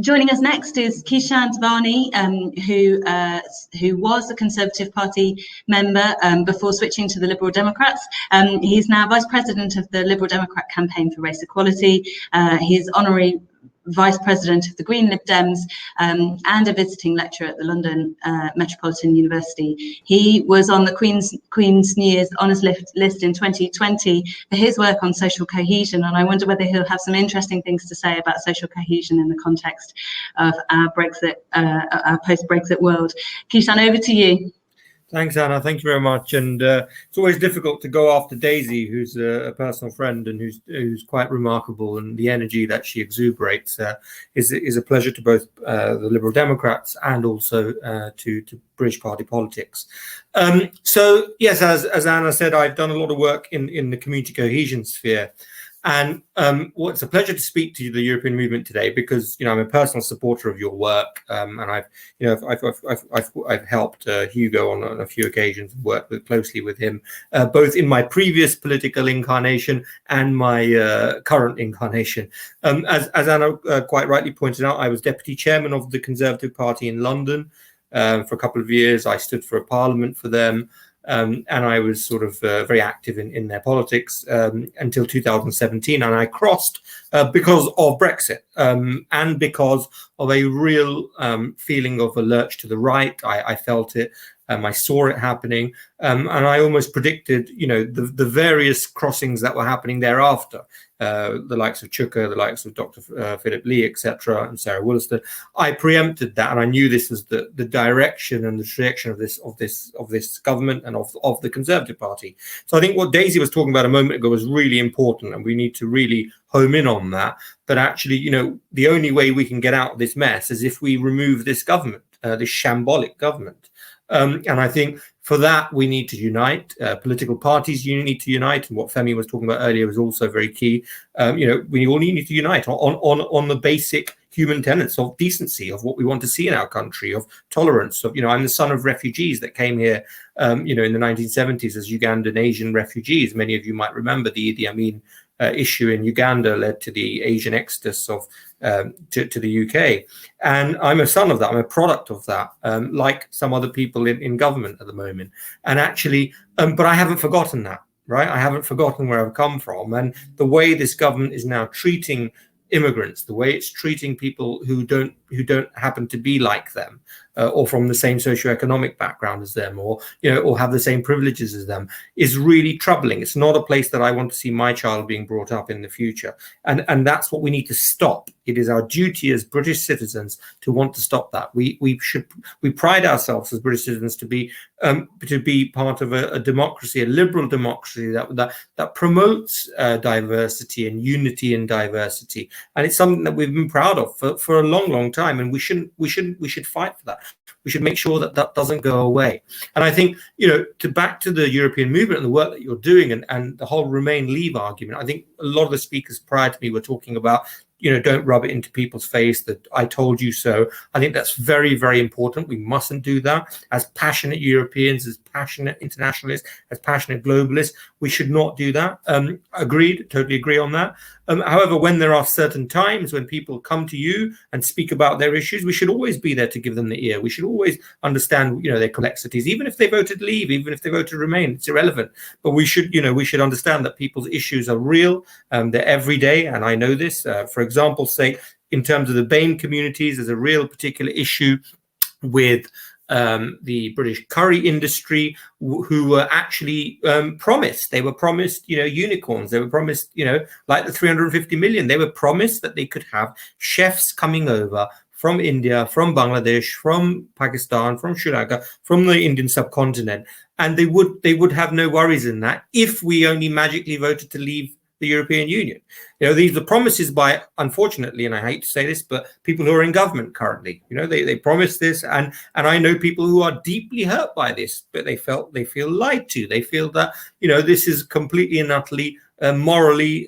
Joining us next is Kishan Devani, who was a Conservative Party member before switching to the Liberal Democrats. He's now Vice President of the Liberal Democrat Campaign for Race Equality. He's Honorary Vice President of the Green Lib Dems and a visiting lecturer at the London Metropolitan University. He was on the Queen's New Year's Honours list in 2020 for his work on social cohesion, and I wonder whether he'll have some interesting things to say about social cohesion in the context of our Brexit, our post-Brexit world. Kishan, over to you. Thanks, Anna. Thank you very much. And it's always difficult to go after Daisy, who's a personal friend and who's quite remarkable, and the energy that she exuberates is a pleasure to both the Liberal Democrats and also to British party politics. So yes, as Anna said, I've done a lot of work in the community cohesion sphere. And it's a pleasure to speak to the European movement today because I'm a personal supporter of your work, and I've helped Hugo on a few occasions, worked closely with him, both in my previous political incarnation and my current incarnation. As Anna quite rightly pointed out, I was deputy chairman of the Conservative Party in London for a couple of years. I stood for a parliament for them. And I was sort of very active in their politics until 2017, and I crossed because of Brexit and because of a real feeling of a lurch to the right. I felt it. I saw it happening, and I almost predicted, the various crossings that were happening thereafter. The likes of Chuka, the likes of Dr. Philip Lee, etc., and Sarah Wollaston. I preempted that, and I knew this was the direction and the trajectory of this government and of the Conservative Party. So I think what Daisy was talking about a moment ago was really important, and we need to really home in on that. But actually, the only way we can get out of this mess is if we remove this government, this shambolic government. And I think for that, we need to unite. Political parties need to unite. And what Femi was talking about earlier was also very key. We all need to unite on the basic human tenets of decency, of what we want to see in our country, of tolerance. Of I'm the son of refugees that came here, in the 1970s as Ugandan Asian refugees. Many of you might remember the Idi Amin issue in Uganda led to the Asian exodus to the UK, and I'm a son of that. I'm a product of that, like some other people in government at the moment. And actually, but I haven't forgotten that, right? I haven't forgotten where I've come from, and the way this government is now treating immigrants, the way it's treating people who don't happen to be like them, or from the same socioeconomic background as them, or have the same privileges as them, is really troubling. It's not a place that I want to see my child being brought up in the future, and that's what we need to stop. It is our duty as British citizens to want to stop that. We pride ourselves as British citizens to be part of a democracy, a liberal democracy that promotes diversity and unity in diversity, and it's something that we've been proud of for a long time, and we should fight for that. We should make sure that doesn't go away. And I think, back to the European movement and the work that you're doing and the whole Remain Leave argument, I think a lot of the speakers prior to me were talking about, don't rub it into people's face that I told you so. I think that's very, very important. We mustn't do that. As passionate Europeans, as passionate internationalists, as passionate globalists, we should not do that. Agreed, totally agree on that. However, when there are certain times when people come to you and speak about their issues, we should always be there to give them the ear. We should always understand, their complexities, even if they voted leave, even if they voted remain, it's irrelevant. But we should understand that people's issues are real. They're everyday, and I know this. For example, say in terms of the BEM communities, there's a real particular issue with the British curry industry, who were actually promised. They were promised, unicorns. They were promised, like the 350 million. They were promised that they could have chefs coming over from India, from Bangladesh, from Pakistan, from Sri Lanka, from the Indian subcontinent, and they would have no worries in that if we only magically voted to leave the European Union. These are promises by, unfortunately, and I hate to say this, but people who are in government currently. They promise this, and I know people who are deeply hurt by this, but they feel lied to. They feel that this is completely and utterly morally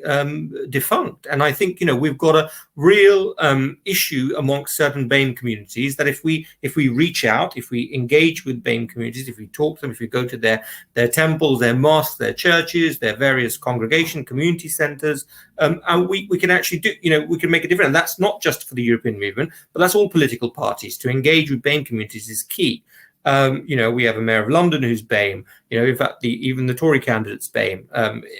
defunct. And I think, you know, we've got a real issue amongst certain BEM communities that if we reach out, if we engage with BEM communities, if we talk to them, if we go to their temples, their mosques, their churches, their various congregation community centers, and we can actually do, you know, we can make a difference. And that's not just for the European movement, but that's all political parties. To engage with BEM communities is key. You know, we have a mayor of London who's BEM. You know, in fact, even the Tory candidate's BEM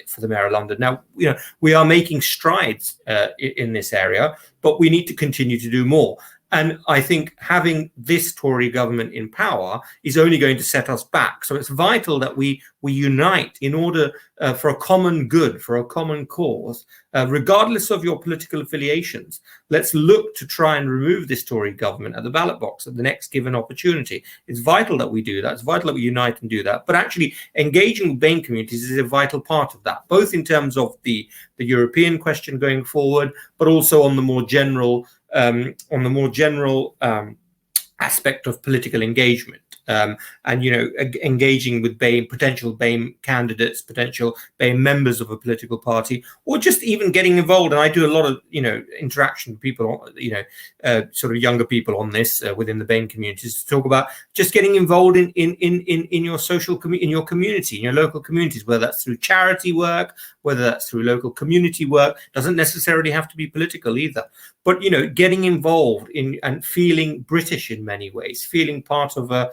for the mayor of London. Now, you know, we are making strides in this area, but we need to continue to do more. And I think having this Tory government in power is only going to set us back. So it's vital that we unite in order for a common good, for a common cause, regardless of your political affiliations. Let's look to try and remove this Tory government at the ballot box at the next given opportunity. It's vital that we do that. It's vital that we unite and do that. But actually, engaging with BEM communities is a vital part of that, both in terms of the European question going forward, but also on the more general aspect of political engagement, and, you know, engaging with potential BEM candidates, potential BEM members of a political party, or just even getting involved. And I do a lot of, you know, interaction with people, you know, sort of younger people on this within the BEM communities, to talk about just getting involved in your in your community, in your local communities, whether that's through charity work, whether that's through local community work. Doesn't necessarily have to be political either. But, you know, getting involved in and feeling British in many ways, feeling part of a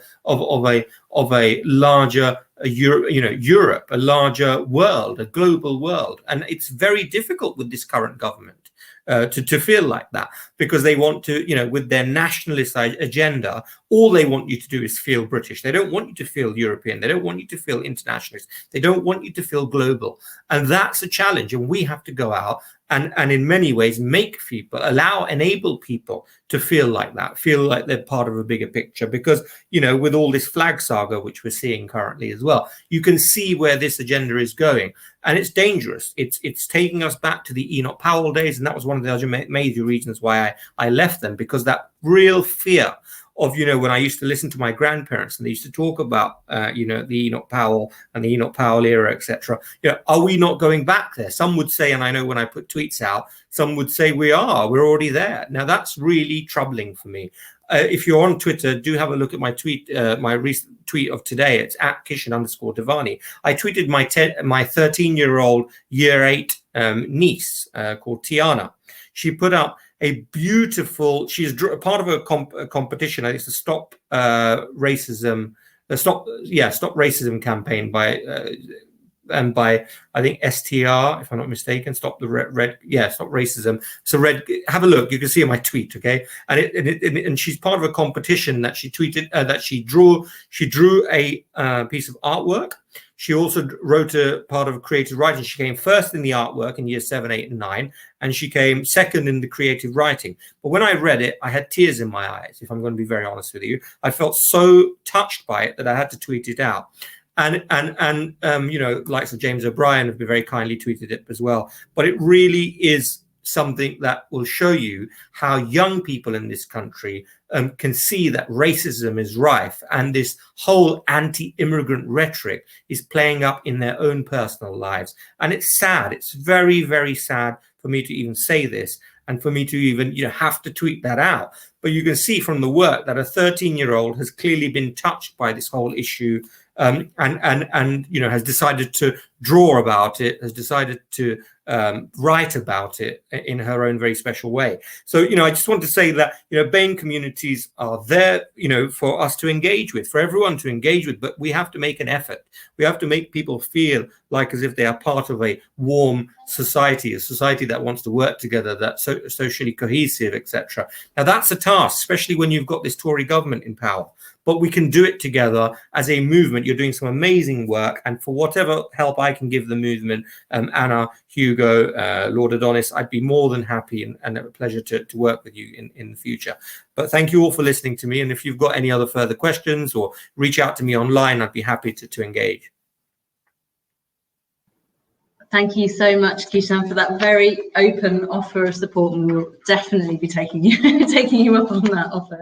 larger Europe, a larger world, a global world. And it's very difficult with this current government to feel like that, because they want to, you know, with their nationalist agenda, all they want you to do is feel British. They don't want you to feel European. They don't want you to feel internationalist. They don't want you to feel global. And that's a challenge. And we have to go out and in many ways make people, enable people to feel like that, feel like they're part of a bigger picture. Because, you know, with all this flag saga, which we're seeing currently as well, you can see where this agenda is going. And it's dangerous. It's taking us back to the Enoch Powell days. And that was one of the other major reasons why I left them, because that real fear of, you know, when I used to listen to my grandparents and they used to talk about, you know, the Enoch Powell and the Enoch Powell era, etc. You know, are we not going back there? Some would say, and I know when I put tweets out, some would say we're already there. Now, that's really troubling for me. If you're on Twitter, do have a look at my tweet, my recent tweet of today. It's at Kishan_Devani. I tweeted my 13-year-old year 8 niece called Tiana. She put up a beautiful, she's part of a competition. It's the Stop Racism campaign by I think STR, if I'm not mistaken, Stop Racism. So have a look. You can see in my tweet, okay? And she's part of a competition that she tweeted that she drew a piece of artwork. She also wrote a part of creative writing. She came first in the artwork in year 7, 8, and 9, and she came second in the creative writing. But when I read it, I had tears in my eyes, if I'm going to be very honest with you. I felt so touched by it that I had to tweet it out. And you know, likes of James O'Brien have been very kindly tweeted it as well. But it really is something that will show you how young people in this country can see that racism is rife, and this whole anti-immigrant rhetoric is playing up in their own personal lives. And it's sad. It's very, very sad for me to even say this, and for me to even, you know, have to tweet that out. But you can see from the work that a 13-year-old has clearly been touched by this whole issue, and you know, has decided to draw about it, has decided to write about it in her own very special way. So, you know, I just want to say that, you know, BEM communities are there, you know, for us to engage with, for everyone to engage with, but we have to make an effort. We have to make people feel like as if they are part of a warm society, a society that wants to work together, that's socially cohesive, etc. Now, that's a task, especially when you've got this Tory government in power. But we can do it together as a movement. You're doing some amazing work. And for whatever help I can give the movement, Anna, Hugo, Lord Adonis, I'd be more than happy and a pleasure to work with you in the future. But thank you all for listening to me. And if you've got any other further questions or reach out to me online, I'd be happy to engage. Thank you so much, Kishan, for that very open offer of support, and we'll definitely be taking you up on that offer.